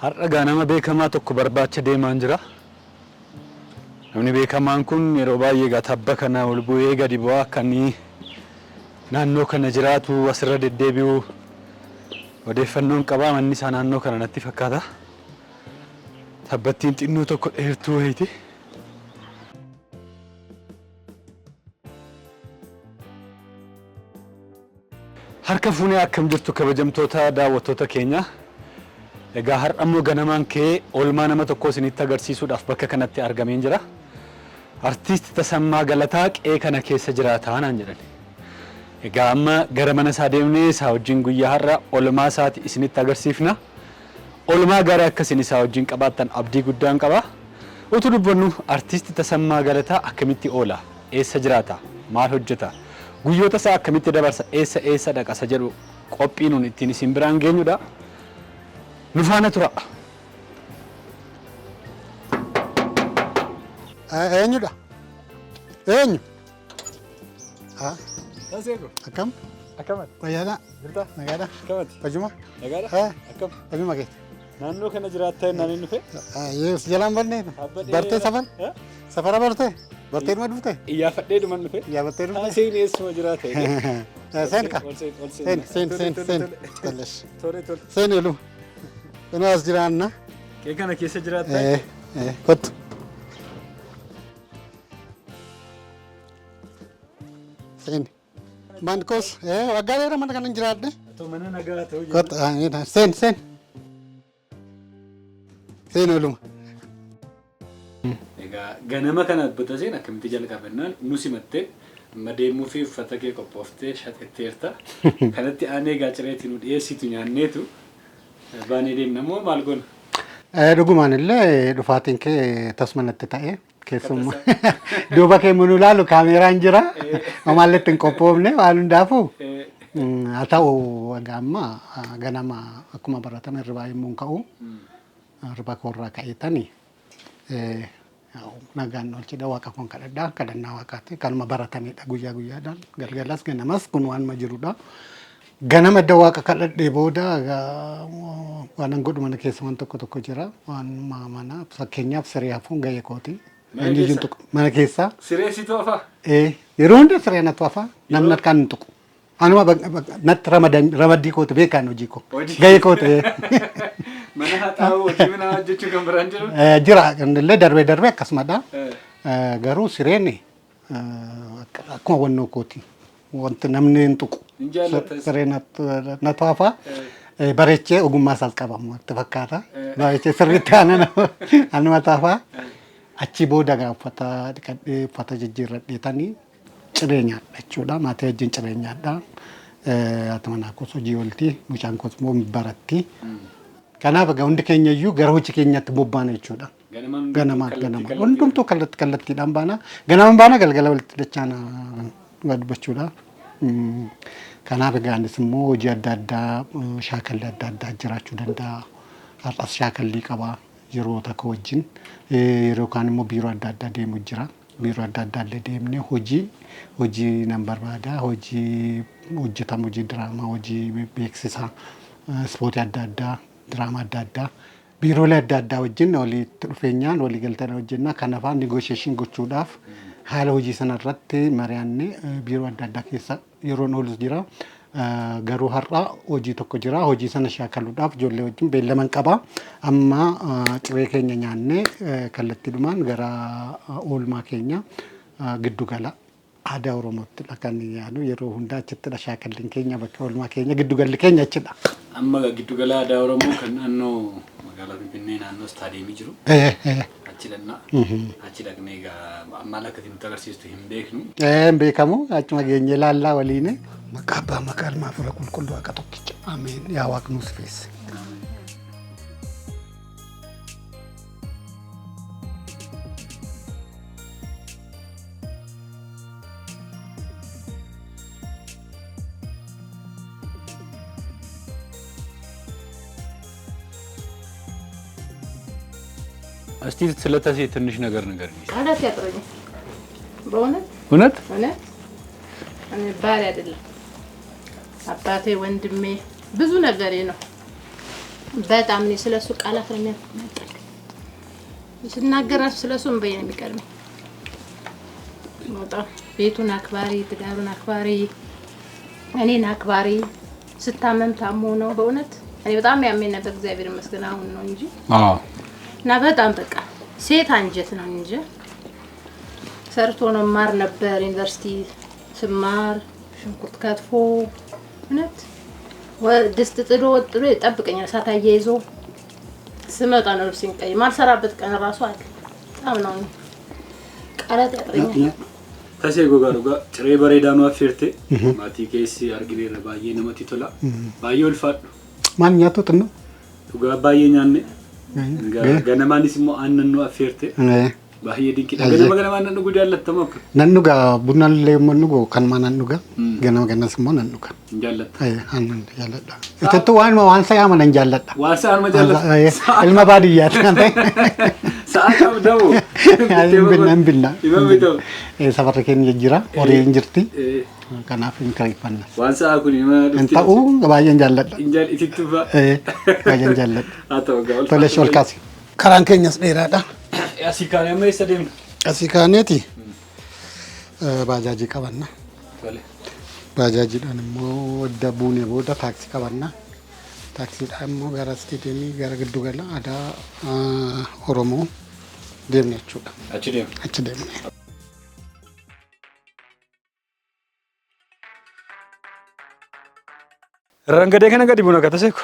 Har'a ganama beekamaa tokko barbaacha deemaan jira. Namni beekamaan kun yeroo baay'ee tabba kana ol bu'ee gadi bu'aa akkanii naannoo kana jiraatu asirra deddeebi'u odeeffannoon qabaa. Manni isaa naannoo kana natti fakkaata. Tabbattiin xinnoo tokko dheertuu wayiiti. Harka fuunee akkam jirtu kabajamtoota daawwattoota keenya. Egaa har'ammoo ganamaan kee oolmaa nama tokko isinitti agarsiisuudhaaf bakka kanatti argameen jira. Artiist Tasammaa Galataa qe'ee kana keessa jiraata naan jedhan. Egaa amma gara mana isaa deemnee isaa wajjin guyyaa har'a oolmaa isaati isinitti agarsiifna. Oolmaa gaarii akkasiin isaa wajjin qabaattan abdii guddaan qaba. Utuu dubbannu artiist Tasammaa Galataa akkamitti oola? Eessa jiraata? Maal hojjeta? Guyyoota isaa akkamitti dabarsa? Eessa dhaqasa jedhu qophii nuun ittiin isin biraan geenyudha. Nufaana tura. Eenyudha? Eenyu? Taseeko. Akkam? Akkamat. Fayyaadhaa? Jirtaa? Nagaadhaa? Akkamat. Hojuma? Nagaadhaa? Akkam. Hojuma keessa? Naannoo kana jiraattaa innaan inni dhufe? Yees jalaan barnee bartee safara bartee bartee dhuma dhufte? Iyyaafadhee dhuman dhufe? Iyyaafadhee dhufte? Seen eessuma jiraate? Seen ka? Seen. Tole. Seen elu. Kunoo as jiraanna. Qe'ee kana keessa jiraattaa? Kottu. Seen. Mankos waggaa dheeraa mana kana hin jiraadde? Atoo mana nagaa ta'uu jira. Kottu seen. Seen oluma. Egaa ganama kana butaseen akkamitti jalqabannaan nu simattee madeemuu fi uffata kee qophooftee shaxetteerta. Kanatti aanee gaacireetti nu dhiyeessitu nyaanneetu baanee deemna moo maal goona? Dhugumaan illee dhufaatiin kee tasuma natti ta'e keessummaa duuba kee nu ilaalu kaameeraan jira ammalleetti hin qophoofne waan hundaafuu haa ta'u amma ganama akkuma baratame hirribaa yommuu ka'u hirriba koorraa ka'eetanii nagaan olchidha waaqa kun kadhadhaa kadhannaa waaqaatti kanuma baratamedha guyyaadhaan galgalas ganamas kun waanuma jirudha. Ganama adda waaqa kadhadhee booda waan godhu mana keessa waan tokko jira waan mana fakkeenyaaf siree hafuun gahee kooti. Mana keessa. Siree si to'afa? Yeroo hunda siree na to'afa namni harkaan hin tuqu. Anuma natti ramaddii kooti beekaan hojii koo. Gahee kooti. Mana haa ta'u hojii mana hojjechuu kan biraan jiru? Jira illee darbee akkasumadha. Garuu sireen akkuma wannoo kooti. Wanti namni hin tuqu. Siree na to'afa. Bareechee ogummaa isaas qabamu itti fakkaata. Bareechee sirriitti anuma to'afa. Achi booda uffata dhiqadhee uffata jijjiirradheetanii ciree nyaadha jechuudha. Maatii wajjin ciree nyaadha. Haati manaa koos hojii oolti. Mucaan koos immoo baratti. Kanaaf egaa hundi keenya iyyuu gara hojii keenyaatti bobbaana jechuudha. Ganama. Hundumtuu kallattiidhaan baana. Ganama baana galgala walitti dachaana dubbachuudha. Kanaaf egaa anis immoo hojii adda addaa shaakalli adda addaa jiraachuu danda'a. Har'as shaakallii qaba yeroo takka wajjin. Yeroo kaan immoo biiroo adda addaa deemu jira. Biiroo adda addaa illee deemnee hojii nan barbaada. Hojii hojjetamu hojii diraamaa, hojii beeksisaa, ispoortii adda addaa, diraamaa adda addaa. Biiroolee adda addaa wajjin walitti dhufeenyaan walii galtee hojjennaa. Kanaaf negoosheeshin gochuudhaaf haala hojii sana irratti mari'annee biiroo adda addaa keessa yeroon oolus jira. Garuu har'a hojii tokko jira. Hojii sana shaakaluudhaaf ijoollee wajjin beellaman qaba. Amma ciree keenya nyaannee kallattiidhumaan gara oolmaa keenya giddugala aadaa Oromootti kan yaadu yeroo hundaa achittidha shaakalliin keenya bakka oolmaa keenya giddugalli keenya achidha. Amma giddugala aadaa Oromoo kan naannoo magaalaa Finfinnee naannoo istaadiyeemii jiru. achilannaa achilaqnee egaa maal akka nutti agarsiistu hin beeknu. Hin beekamu achuma geenye laallaa waliin maqaa abbaa maqaa ilmaa fira qulqulluu akka tokkicha. Ameen yaa waaqni nuuf feesse. እስቲ ስለታሴ ትንሽ ነገር ንገርኝ። ቃላት ያጥረኝ በእውነት እውነት እውነት እኔ ባሪ አይደለም አባቴ ወንድሜ ብዙ ነገሬ ነው። በጣም ነው ስለሱ ቃላት ነው የሚያመጣኝ። ስናገር ስለሱ እንበይ ነው የሚቀርመኝ። በጣም ቤቱን አክባሪ፣ ትዳሩን አክባሪ፣ እኔን አክባሪ፣ ስታመም ታሞ ነው በእውነት እኔ በጣም ያመኝ ነበር። እግዚአብሔር ይመስገን አሁን ነው እንጂ እና በጣም በቃ ሴት አንጀት ነው እንጂ ሰርቶ ነው ማር ነበር ዩኒቨርሲቲ ስማር ሽንኩርት ከትፎ እውነት ድስት ጥዶ ወጥሮ ይጠብቀኛል። እሳት አያይዞ ስመጣ ነው ልብሴን ቀይ ማልሰራበት ቀን ራሱ አለ። በጣም ነው ቃላት ያጥረኛል። ታሴ ጎጋሩጋ ጭሬ በሬዳኑ አፍርቴ ማቲ ኬሲ አርጊኔ ረባዬ ነመቲ ቶላ ባዬ ወልፋድ ማንኛቱ ጥኑ ቱጋ ባዬኛኔ ገነማኒስ ሞ አንኑ አፍርቴ ባዬ ዲንቂ ገነማ ነኑ ጉድ ያለት ተሞክ ነኑጋ ቡናን ለየመኑጎ ከንማ ነኑጋ ገነስ ሞ ነኑጋ እንጃለት አንን ያለዳ እተቱ ዋንሳ ያመን እንጃለዳ ዋንሳ አርመ ጃለት ilma baadiyyaat ሰዓታው ደው ቢና ይመምተው safarra keenya jira horiin jirti kanaaf hin karifanna ዋንሳ አኩን ይመ ta'uu baay'een jaalladha እንጃል ኢትክቱባ baay'een jaalladha አተው ጋል tolesh ol kaasi karaan keenyas dheeraadha ያሲካኔ ማይሰደም asii kaaneeti baajaajii qabanna baajajiidhaan immoo wadda buunee booda taaksii qabanna. Taaksiidhaan immoo gara isteediyeemii gara giddu gala aadaa Oromoo deemne jechuudha. Achi deemne. Rangadee kana gadi buuna akka taseeku.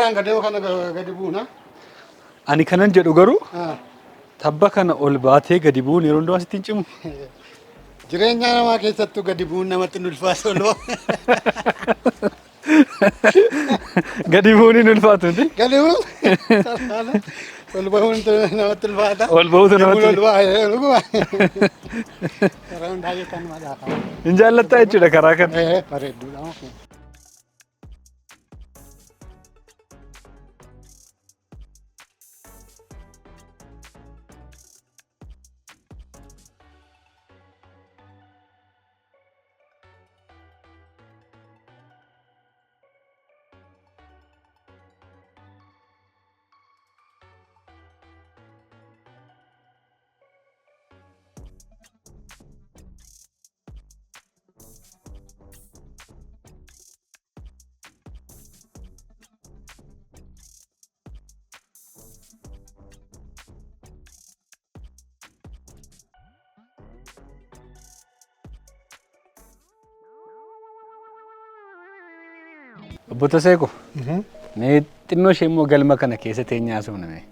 Rangadee kana gadi buuna. Ani kanan jedhu garuu tabba kana ol baatee gadi buun yeroo hundaa asitti hin cimu. Jireenya namaa keessattuu gadi buun namatti hin ulfaatu oloo. Gadi buun hin ulfaatu ndi? Gadi buun ol bahuun namatti ulfaata. Ol bahuutu namatti ulfaata. Karaa hundaa kan madaafa. Hin jaallattaa jechuudha karaa kana. Bareedduudha. Obbo Taseeko. Nee xinnoo ishee immoo galma kana keessa teenyaa suuname.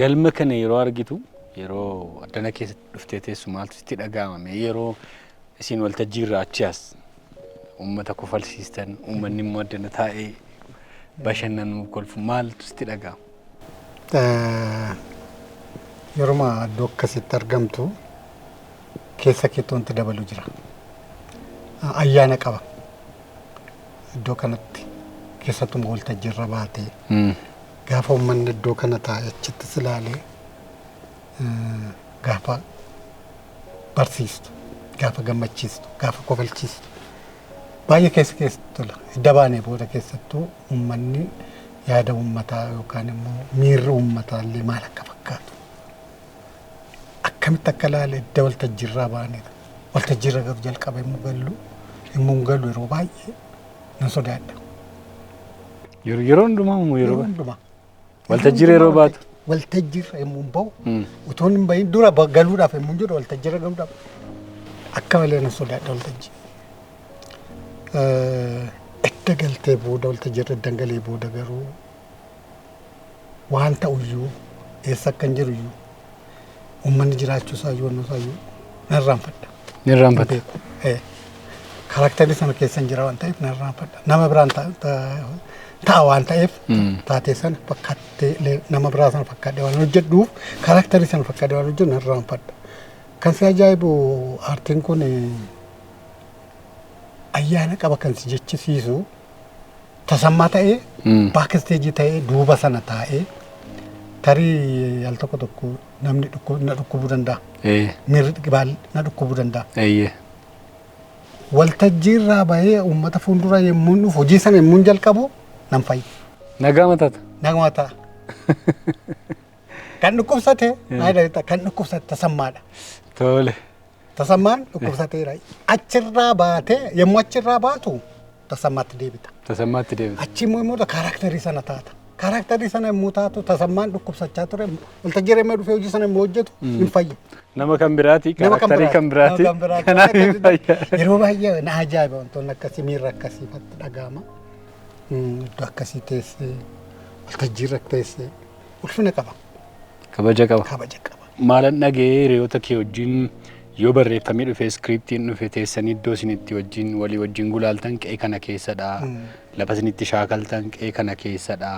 Galma kana yeroo argitu yeroo addana keessa dhuftee teessu maaltu sitti dhaga'amame yeroo isin waltajjii irraa achi as uummata kofalsiistan uummanni immoo addana taa'ee bashannanuu kolfu maaltu sitti dhaga'ama? Yeroo iddoo akkasitti argamtu keessa keetti wanti dabalu jira. Ayyaana qaba. Iddoo kanatti keessattuu waltajjii irra baatee gaafa uummanni iddoo kana taa'e achitti silaalee gaafa barsiistu, gaafa gammachiistu, gaafa kofalchiistu baay'ee keessatti tola. Edda baanee booda keessattuu uummanni yaada uummataa yookaan immoo miirri uummataa illee maal akka fakkaatu akkamitti akka ilaalee edda waltajjii irraa baanee waltajjii irra garuu jalqaba immoo galu yeroo baay'ee nan sodaadha. Yeroo hundumaa moo yeroo hundumaa? Waltajjii yeroo baatu. Waltajjii immoo bahu utuu hin bahin dura galuudhaaf immoo jiru waltajjii galuudhaaf akka malee nan sodaadha waltajjii. Edda galtee booda waltajjii irra dangalee booda garuu waan ta'uyyuu eessa akka hin jiruyyuu uummanni jiraachuu isaayyuu narraanfadha. Nirraanfadha. Karakterii sana keessa jira waan ta'eef narraanfadha. Nama biraan ta'a waan ta'eef taatee sana fakkaatee nama biraa sana fakkaatee waan hojjedhuuf karakterii sana fakkaatee waan hojjedhu narraanfadha. Kan si ajaa'ibu aartiin kun ayyaana qaba kan si jechisiisu tasammaa ta'ee baaksteejii ta'ee duuba sana taa'ee tarii al tokko namni na dhukkubuu danda'a. Miirri baal na dhukkubuu danda'a. Waltajjiirraa bahee uummata fuuldura yemmuu dhufu hojii sana yemmuu jalqabu nan fayyada. Nagaa mataata. Nagaa mataa. Kan dhukkubsate kan dhukkubsate tasammaadha. Tole. Tasammaan dhukkubsateera. Achirraa baatee yemmuu achirraa baatu tasammaatti deebita. Tasammaatti deebita. Achi immoo karakterii sana taata. Karakterii sana yemmuu taatu tasammaan dhukkubsachaa ture waltajjiirra yemmuu dhufee hojii sana yemmuu hojjetu hin fayyu. Nama kan biraati karakterii kan biraati. Kanaaf hin fayya. Yeroo baay'ee na ajaa'iba wantoonni akkasii miirra akkasii fatti dhaga'ama. Iddoo akkasii teessee waltajjiirra teessee ulfina qaba. Kabaja qaba. Kabaja qaba. Maalan dhagee hiriyoota kee wajjin yoo barreeffamee dhufe iskiriptiin dhufe teessanii iddoo isinitti wajjin walii wajjin gulaaltan qe'ee kana keessadha. Lafa isinitti shaakaltan qe'ee kana keessadha.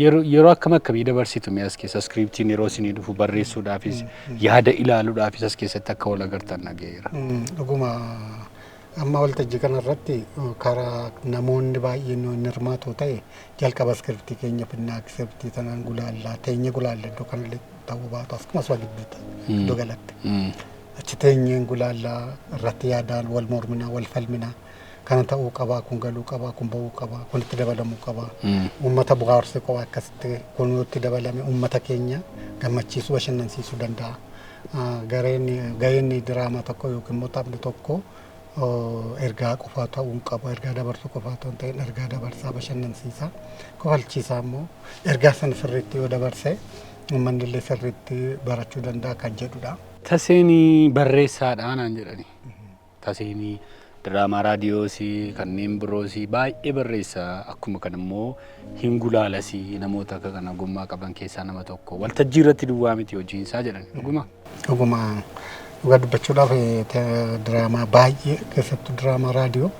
Yeroo akkam akkamii dabarsitu as keessa iskiriptiin yeroo isinii dhufu barreessuudhaafis yaada ilaaluudhaafis as keessatti akka wal agartan dhageera. Dhuguma amma waltajjii kanarratti karaa namoonni baay'een hirmaatu ta'e jalqaba iskiriptii keenya finnaa iskiriptii sanaan gulaallaa teenye gulaalla iddoo kanallee ta'uu baatu akkasumas waa gidduuta iddoo galatti. Achi teenyeen gulaallaa irratti yaadaan wal morminaa wal falminaa. Kana ta'uu qabaa kun galuu qabaa kun bahuu qabaa kun itti dabalamuu qabaa uummata bu'aarsee qaba akkasitti kun itti dabalame uummata keenya gammachiisuu bashannansiisuu danda'a. Gaheen diraamaa tokko yookiin immoo taphni tokko ergaa qofaa ta'uu qabu ergaa dabarsuu qofaa ta'uu hin ta'in ergaa dabarsaa bashannansiisaa kofalchiisaa immoo ergaa sana sirriitti yoo dabarse uummanni illee sirriitti barachuu danda'a kan jedhudha. Taseenii barreessaadhaa naan jedhani. Taseenii Drama raadiyoosi kanneen biroosi baay'ee barreessa akkuma kan immoo hin gulaalasi namoota akka kana ogummaa qaban keessaa nama tokko waltajjii irratti duwwaa miti hojiin isaa jedhan dhuguma. Dhuguma dhugaa dubbachuudhaaf diraamaa baay'ee keessattuu diraamaa raadiyoo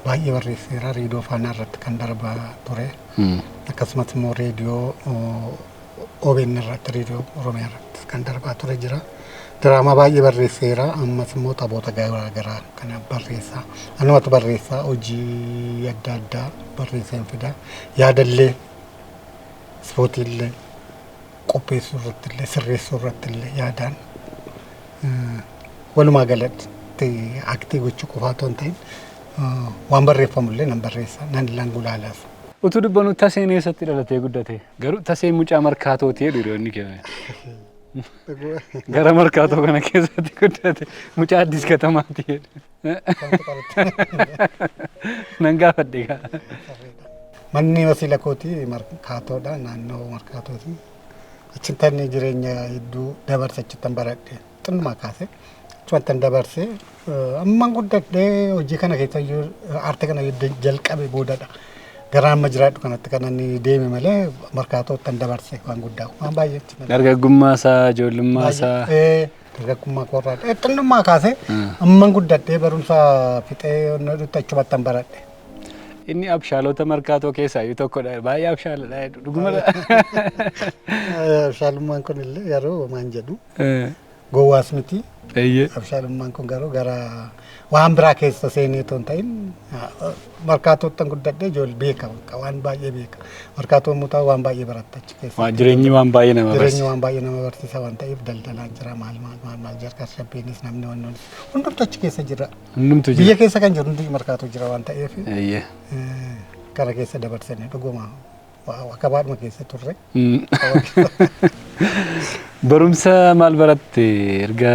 baay'ee barreesseera reediyoo faanaa irratti kan darbaa ture akkasumas immoo reediyoo OBN irratti reediyoo Oromiyaa irratti kan darbaa ture jira. Diraamaa baay'ee barreesseera ammas immoo taphoota garaagaraa kana barreessaa anumatu barreessaa hojii adda addaa barreesseen fida yaadallee ispoortiillee qopheessuu irrattillee sirreessuu irrattillee yaadaan walumaa galatti aktii gochuu qofaa otoo hin ta'in waan barreeffamullee nan barreessa nan illaan gulaalaas. Utuu dubbanu Taseen eessatti dhalatee guddate garuu Taseen mucaa markaatootii jedhu hiriyoonni keenya. Gara markaatoo kana keessatti guddate mucaa Addis Katamaati jedhu. Nan gaafadhe gaa. Manni wasiila kootii markaatoodha naannoo markaatooti. Achittan jireenya hedduu dabarse achittan baradhe xinnumaa kaase achumatti dabarse amma guddadhee hojii kana keessa aartii kana jalqabe boodadha. Gara amma jiraadhu kanatti kan inni deeme malee markaatootti dabarse waan guddaa waan baay'eetti. Dargaggummaa isaa ijoollummaa isaa. Dargaggummaa koorraa xinnummaa kaase amma guddadhee barumsa fixee nuti achumatti baradhe. Inni abshaalota markaatoo keessaa yoo tokkodha baay'ee abshaaladha dhugumadha. Abshaalummaan kun illee garuu maan jedhu gowwaas miti. Abshaalummaan kun garuu gara waan biraa keessa seenee toon ta'in markaatootti guddadhee ijoollee beeka waan baay'ee beeka markaatoon mutaa waan baay'ee baratta achi keessa. Jireenyi waan baay'ee nama barsiisa. Jireenyi waan baay'ee nama barsiisa waan ta'eef daldalaan jira maal jarkas shabbeenis namni wannoon hundumtu achi keessa jira. Hundumtu jira. Biyya keessa kan jiru hundi markaatoo jira waan ta'eef. Kana keessa dabarsanii dhuguma akka baadhuma keessa turre. Barumsa maal baratte erga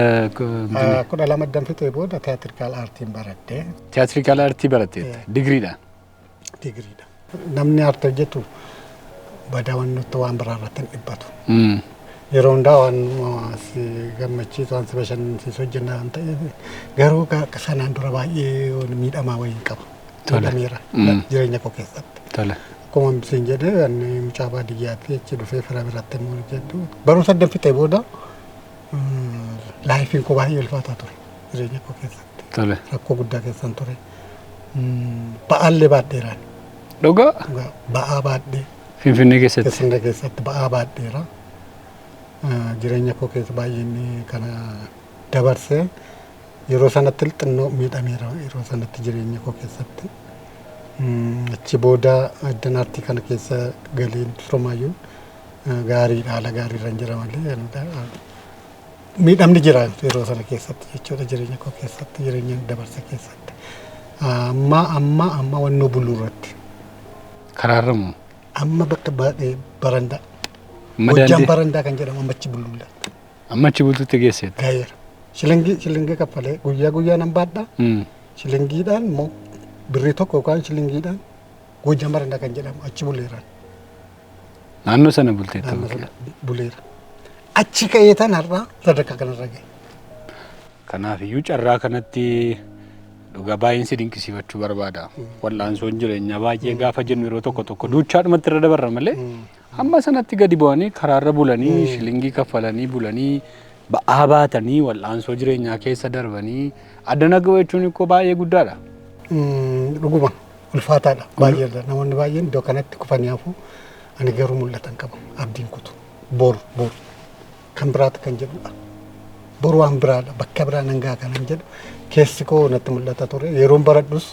kudha lama danfitee booda tiyaatirikaal aartiin baradhee. Tiyaatirikaal aartii baratte digriidha. Digriidha. Namni aartii hojjetu badaa wantoota waan biraa irratti hin dhibbatu. Yeroo hundaa waan si gammachiisu waan si bashannansiisu hojjenna waan ta'eef garuu sanaan dura baay'ee miidhamaa wayii qaba. Miidhameera jireenya koo keessatti. akkuma isin jedhe ani mucaa baadiyyaatti jechi dhufee fira biratti immoo jedhu barumsa adda fixee booda laayifiin koo baay'ee ulfaataa ture jireenya koo keessatti. Tole. Rakkoo guddaa keessan ture. Ba'aallee baadheeraan. Dhugaa? Ba'aa baadhee. Finfinnee keessatti. Finfinnee keessatti ba'aa baadheera. Jireenya koo keessa baay'een kana dabarsee yeroo sanatti xinnoo miidhameera yeroo sanatti jireenya koo keessatti. Achi booda addanaartii kana keessa galeen firoomayyuu gaariidha haala gaariirra hin jira malee miidhamni jira yeroo sana keessatti jechuudha jireenya koo keessatti jireenya dabarsa keessatti. Amma wannoo buluu irratti. Karaarramu. Amma bakka barandaa. Hojjaan barandaa kan jedhamu ammachi buluudha. Ammachi buluutti geesseetti. Gaayera. Shilingii kaffalee guyyaa nan baadhaa. Shilingiidhaan immoo birrii tokko yookaan shilingiidhaan hojjaan barandaa kan jedhamu achi buleera. Naannoo sana bulteetta. Buleera. Achi ka'ee tan har'aa sadarkaa kanarra gahe. Kanaafiyyuu carraa kanatti dhugaa baay'een si dinqisiifachuu barbaada. Wal'aansoon jireenyaa baay'ee gaafa jennu yeroo tokko duuchaadhumatti irra dabarra malee amma sanatti gadi bu'anii karaarra bulanii shilingii kaffalanii bulanii ba'aa baatanii wal'aansoo jireenyaa keessa darbanii addana ga'u jechuun ikkoo baay'ee guddaadha. Dhuguma ulfaataadha baay'eedha namoonni baay'een iddoo kanatti kufanii hafu ani garuu mul'atan qaba abdiin kutu boru kan biraati kan jedhudha. Boru waan biraadha bakka biraa nan ga'a kanan jedhu keessi koo natti mul'ata ture yeroon baradhus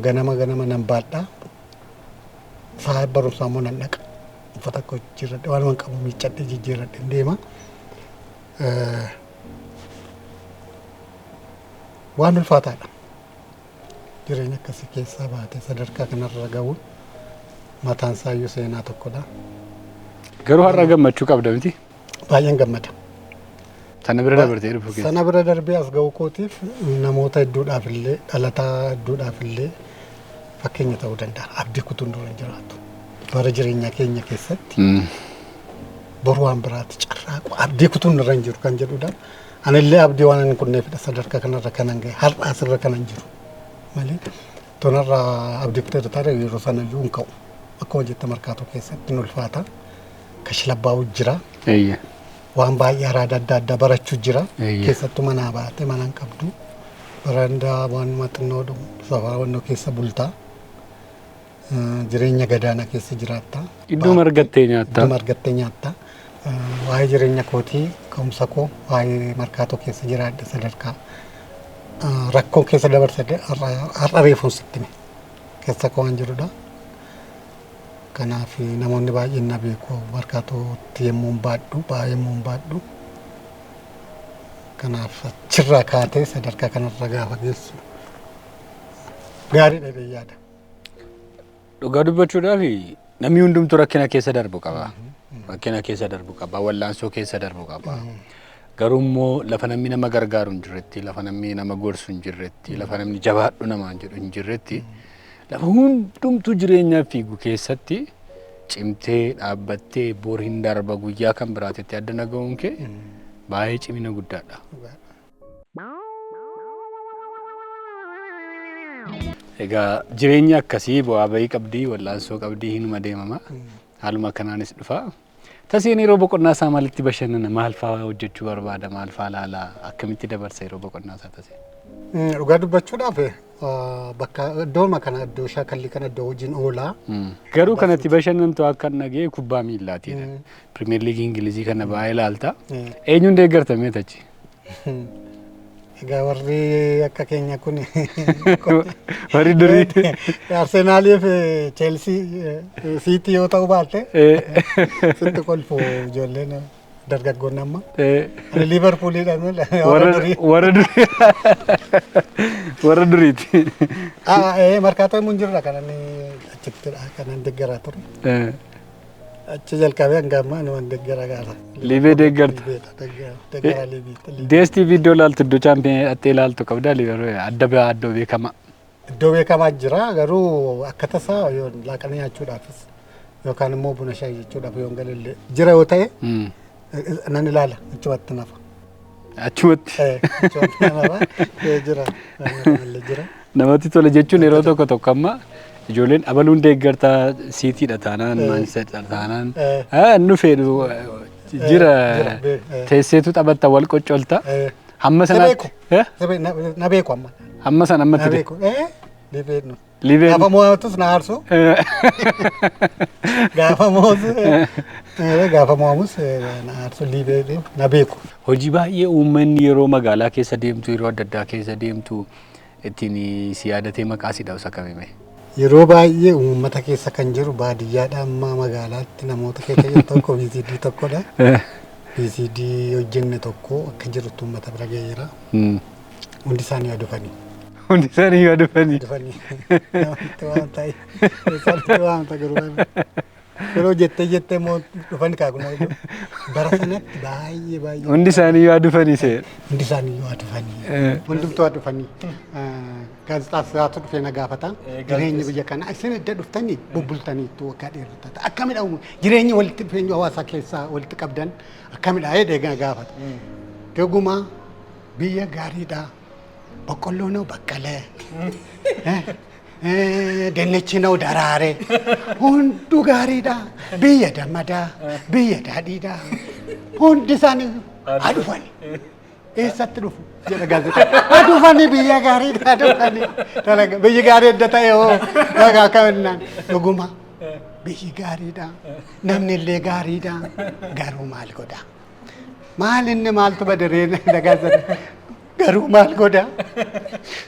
ganama nan baadhaa sa'a barumsaa immoo nan dhaqa uffata koo jijjiirradhe waan qabu miiccadhe jijjiirradhe deema. Waan ulfaataadha jireenya akkasii keessaa baatee sadarkaa kanarra ga'uun mataan isaayyuu seenaa tokkodha. Garuu har'a gammachuu qabda miti? Baay'een gammada. Sana bira dabartee dhufu keessa. Sana bira darbee as ga'uu kootiif namoota hedduudhaaf illee dhalataa hedduudhaaf illee fakkeenya ta'uu danda'a. Abdii kutuun dura hin jiraatu. Bara jireenya keenya keessatti boru waan biraatti carraaqu abdii kutuun irra hin jiru kan jedhudha. Anillee abdii waan hin kunneefidha sadarkaa kanarra kanan gahe har'a asirra kanan jiru malee tonarra abdii kutee taate yeroo sanayyuu hin ka'u. Akkuma jette markaatoo keessatti nu ulfaata. Kashlabbaa'u jira. Waan baay'ee araada adda barachuu jira. Keessattuu manaa baate manaan qabdu. Barandaa waan maxinoo safaa wannoo keessa bultaa. Jireenya gadaana keessa jiraatta. Iddoo margattee nyaatta. Waa'ee jireenya kootii ka'umsa koo waa'ee markaatoo keessa jiraadhe sadarkaa rakkoon keessa dabarsate har'a reefuun sittime keessa koo waan jirudha. Kanaaf namoonni baay'een na beeku markaatootti yemmuu baadhu. Kanaaf achirraa kaatee sadarkaa kanarra gaafa geessu gaariidha jedhee yaada. Dhugaa dubbachuudhaaf namni hundumtuu rakkina keessa darbu qaba. Rakkina keessa darbu qaba. Wallaansoo keessa darbu qaba. Garuu immoo lafa namni nama gargaaru hin jirretti, lafa namni nama gorsu hin jirretti, lafa namni jabaadhu namaan jedhu hin jirretti, lafa hundumtuu jireenyaaf fiigu keessatti cimtee dhaabbattee bor hin darba guyyaa kan biraatetti adda naga'uun kee baay'ee cimina guddaadha. Egaa jireenya akkasii bu'aa bahii qabdii wallaansoo qabdii hinuma deemama. Haaluma kanaanis dhufa. Tasiin yeroo boqonnaa isaa maalitti bashannana maal fa'aa hojjechuu barbaada maal fa'aa ilaalaa akkamitti dabarsa yeroo boqonnaa isaa tasiin? Dhugaa dubbachuudhaaf bakka iddooma kana iddoo shaakalli kana iddoo hojiin oolaa. Garuu kanatti bashannantu akka nagee kubbaa miillaatiidha. Pirimeer liigii Ingilizii kana baay'ee ilaalta. Eenyuun deeggartamee tachi? Egaa warri akka keenya kun warri durii Arsenaalii fi Cheelsii Siitii yoo ta'u baate sitti kolfu ijoolleen dargaggoonni amma. Liiverpuuliidhaan warra duriiti. Markaatoo immoo hin jirra kanan achittidha kanan deeggaraa ture. Achi jalqabee hanga ammaa waan deeggara gaara. Liibee deeggarta. Deeggara liibii. DSTV iddoo ilaaltu iddoo chaampiyoonii dhattee ilaaltu qabdaa liibii iddoo beekamaa. Iddoo beekamaa jira garuu akka tasaa yoo laaqana nyaachuudhaafis yookaan immoo buna shaayii jechuudhaaf yoo galallee jira yoo ta'e nan ilaala achumatti nafa. Achumatti. Achumatti nafa jira. Namatti tola jechuun yeroo tokko amma ijoolleen abaluun deeggartaa siitiidha taanaan maanchister taanaan nu fedhu jira teesseetu taphatta wal qoccolta hamma sanaatti na beeku amma hamma sana ammatti beeku Live gaafa mo'atus na aarsu gaafa mo'amus na aarsu live na beeku. Hojii baay'ee uummanni yeroo magaalaa keessa deemtu yeroo adda addaa keessa deemtu ittiin si yaadatee maqaa si dhawsa kamime. Yeroo baay'ee uummata keessa kan jiru baadiyyaadha amma magaalaatti namoota keessa tokko VCD tokkodha. VCD hojjenne tokko akka jirutti uummata bira ga'eera. Hundi isaanii adufanii. Hundi isaanii adufanii. Namatti waan ta'e isaanitti waan ta'e garuu yeroo jettee moo dhufan kaakuna bara sanatti baay'ee. Hundi isaanii adufanii seera. Hundi isaanii adufanii. Hundumtuu adufanii. Gaazexaas haatu dhufee na gaafata. Jireenyi biyya kana isin edda dhuftanii bubbultanii waggaa dheerataa akkamidha jireenyi walitti dhufeenyi hawaasaa keessaa walitti qabdan akkamidha jedhee gaafata. Dhuguma biyya gaariidha. Boqqolloo noo baqqalee. Dinnichi noo daraare. Hundu gaariidha. Biyya dammadaa. Biyya daadhiidha. Hundi isaanii adufanii. Eessatti dhufu jedha gaazexaan. Adufanii biyya gaariidha adufanii. Biyyi gaarii edda ta'e hoo akkaminnaan dhuguma biyyi gaariidha. Namni illee gaariidha. Garuu maal godha? Maal inni maaltu badaree gaazexaan? Garuu maal godha?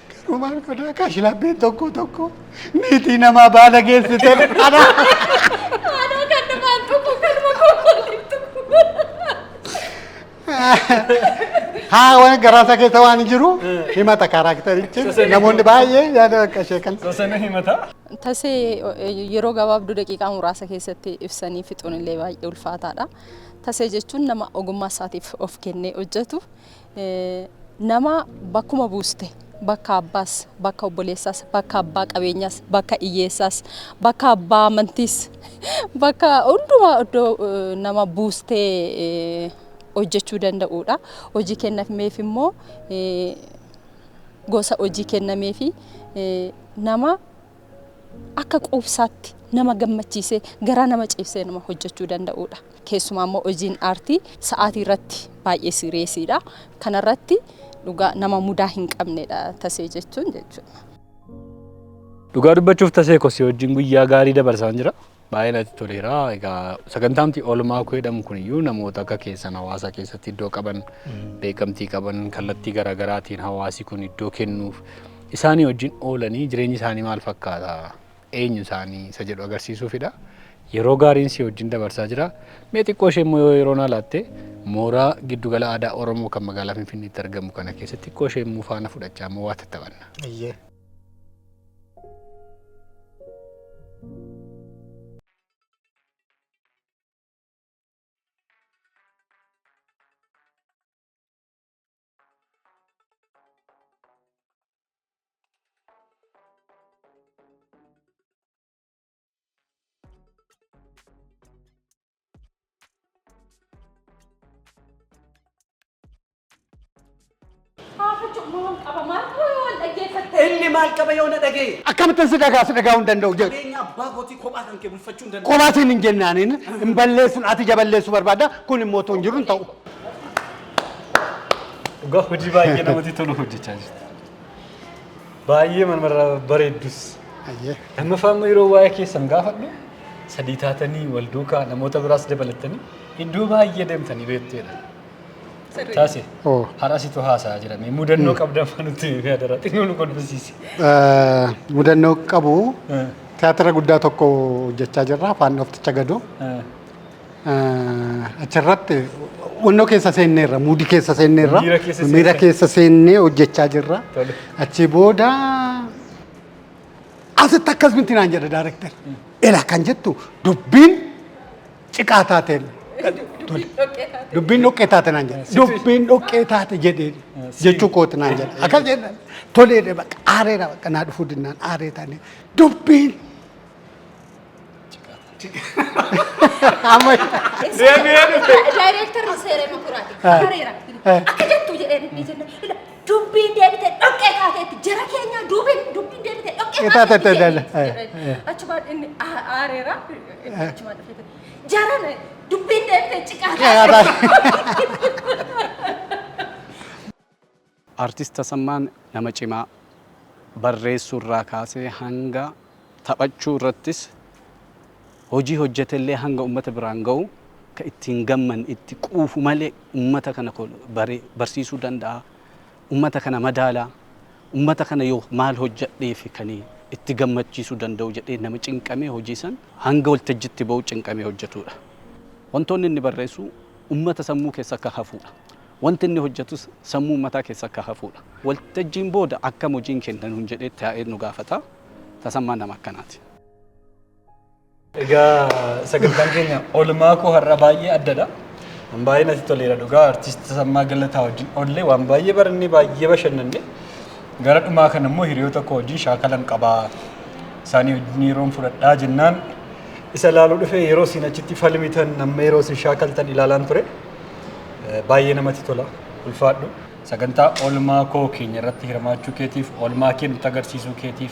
Garuu maal godha? Kashilabbeen tokko niitii namaa baala geessitee dhadha. Haa waan garaasa keessa waan jiru himata kaaraakterichi namoonni baay'ee yaada akka sheekan. Sosana himata. Tasee yeroo gabaabduu daqiiqaa muraasa keessatti ibsanii fixuun illee baay'ee ulfaataadha. Tasee jechuun nama ogummaa isaatiif of kennee hojjetu nama bakkuma buuste bakka abbaas bakka obboleessaas bakka abbaa qabeenyaas bakka hiyyeessaas bakka abbaa amantiis bakka hundumaa iddoo nama buustee hojjechuu danda'uudha. Hojii kennameef immoo gosa hojii kennameefi nama akka quubsaatti nama gammachiisee garaa nama ciibsee nama hojjechuu danda'uudha. Keessumaa immoo hojiin aartii sa'aatii irratti baay'ee sireesiidha. Kana irratti dhugaa nama mudaa hin qabnedha tasee jechuun jechuudha. Dhugaa dubbachuuf tasee kosii wajjin guyyaa gaarii dabarsaa jira. Baay'ee natti toleera. Egaa sagantaamti oolmaa koo jedhamu kuniyyuu namoota akka keessan hawaasa keessatti iddoo qaban beekamtii qaban kallattii garaagaraatiin hawaasi kun iddoo kennuuf isaanii wajjin oolanii jireenyi isaanii maal fakkaata eenyu isaanii isa jedhu agarsiisuufidha. Yeroo gaariin si wajjin dabarsaa jira. Mee xiqqoo ishee immoo yeroo naa laatte mooraa giddugala aadaa Oromoo kan magaalaa Finfinneetti argamu kana keessatti xiqqoo ishee immoo faana fudhachaa immoo waa tattafanna. Inni maal qaba yoo na dhagee? Akkamittiin si dhagaa hin danda'u jedhu. Qabeenya abbaa kootii kophaa kan kee bulfachuu hin danda'u. Qophaasiin hin jennaaniin hin balleessuun ati jaballeessuu barbaada kun immoo otoo hin jiru hin ta'u. Dhugaa hojii baay'ee namatti tolu hojjechaa jirti. Baay'ee mana bareeddus. Lammaffaa immoo yeroo waa'ee keessan gaafadhu sadii taatanii wal duukaa namoota biraas dabalatanii iddoo baay'ee deemtanii beektuudha. Taasise har'asitu haasaa jedhame mudannoo qabdan fanutti yaadara xinnoo nu kolfisiise. Mudannoo qabu tiyaatira guddaa tokko hojjechaa jirra afaan ofticha gadoo. Achirratti wannoo keessa seenneerra muudii keessa seenneerra miira keessa seennee hojjechaa jirra. Achi booda asitti akkasumatti naan jedha daayirektar. Elaa kan jettu dubbiin ciqaa taateen. Dubbiin dhoqqee taate naan jedha. Dubbiin dhoqqee taate jedhee jechuu kooti naan jedha. Akkas jedha toleedha bakka aareedha bakka naa dhufuu dinnaan aaree taane dubbiin. Amma Director seeree makuraati. Kareera. Akka jettu jedhee ni jenna. Dubbiin deebite dhoqqee taateetti jara keenya dubbiin deebite dhoqqee Itaata tadala. Achuma inni aareera. Achuma dhufee. Jaran dubbiin deemtee ciqaa. Artist Tasammaan nama cimaa barreessuu irraa kaasee hanga taphachuu irrattis hojii hojjetellee hanga uummata biraan ga'u ka ittiin gamman itti quufu malee uummata kana barsiisuu danda'a. Uummata kana madaalaa uummata kana yoo maal hojjedhee fi kan itti gammachiisuu danda'u jedhee nama cinqamee hojii san hanga waltajjitti ba'u cinqamee hojjetudha. Wantoonni inni barreessu uummata sammuu keessa akka hafuudha. Wanti inni hojjetus sammuu mataa keessa akka hafuudha. Waltajjiin booda akkam hojiin kennan hun jedhee taa'ee nu gaafata. Tasammaan nama akkanaati. Egaa sagantaan keenya oolmaa koo har'a baay'ee addadha. Waan baay'ee natti toleera dhugaa artiist Tasammaa Galataa wajjin oollee waan baay'ee barannee baay'ee bashannanne. Gara dhumaa kana immoo hiriyoota koo wajjin shaakalan qabaa. Isaanii wajjin yeroon fudhadhaa jennaan isa ilaaluu dhufee yeroo isin achitti falmitan amma yeroo isin shaakaltan ilaalaan ture. Baay'ee namatti tola ulfaadhu sagantaa oolmaa koo keenya irratti hirmaachuu keetiif oolmaa kee nutti agarsiisuu keetiif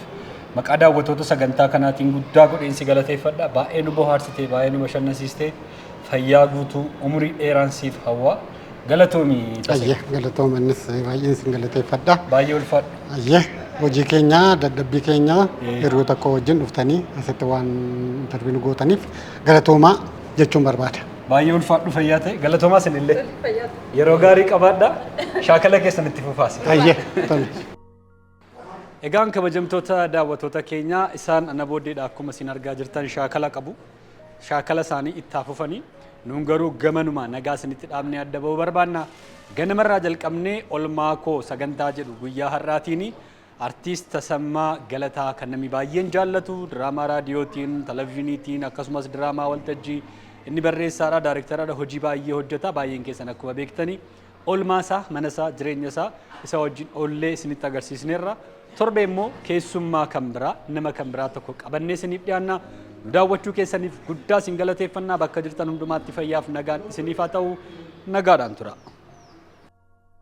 maqaa daawwattoota sagantaa kanaatiin guddaa godheensi galateeffadha baay'ee nu bohaarsitee baay'ee nu bashannansiistee fayyaa guutuu umurii dheeraan siif hawwaa galatoomii Ayyee galatoomannis baay'een sin galateeffadha. baay'ee ulfaadhu. Ayyee hojii keenya dadhabbii keenya hiriyoota koo wajjin dhuftanii asitti waan darbii nu gootaniif galatoomaa jechuun barbaada. Baay'ee ulfaadhu fayyaa ta'e galatoomaa sinillee yeroo gaarii qabaadha shaakala keessan itti fufaasi. Ayyee tole. Egaan kabajamtoota daawwattoota keenyaa isaan ana booddeedha akkuma isin argaa jirtan shaakala qabu. Shaakala isaanii itti fufanii nuun garuu gamanuma nagaa isinitti dhaabnee adda ba'uu barbaanna. Ganamarraa jalqabnee oolmaa koo sagantaa jedhu guyyaa har'aatiin artiist Tasammaa Galataa kan namni baay'een jaallatu diraamaa raadiyootiin, televezyiiniitiin akkasumas diraamaa waltajjii inni barreessaadha, daayirektaraadha, hojii baay'ee hojjeta. Baay'een keessan akkuma beektanii oolmaa isaa, mana isaa, jireenya isaa isa wajjin oollee isinitti agarsiisneerra. Torbe immoo keessummaa kan biraa, nama kan biraa tokko qabannee isiniif dhiyaanna. Nu daawwachuu keessaniif guddaa isin galateeffannaa bakka jirtan hundumaatti fayyaaf nagaan isiniif haa ta'u nagaadhaan tura.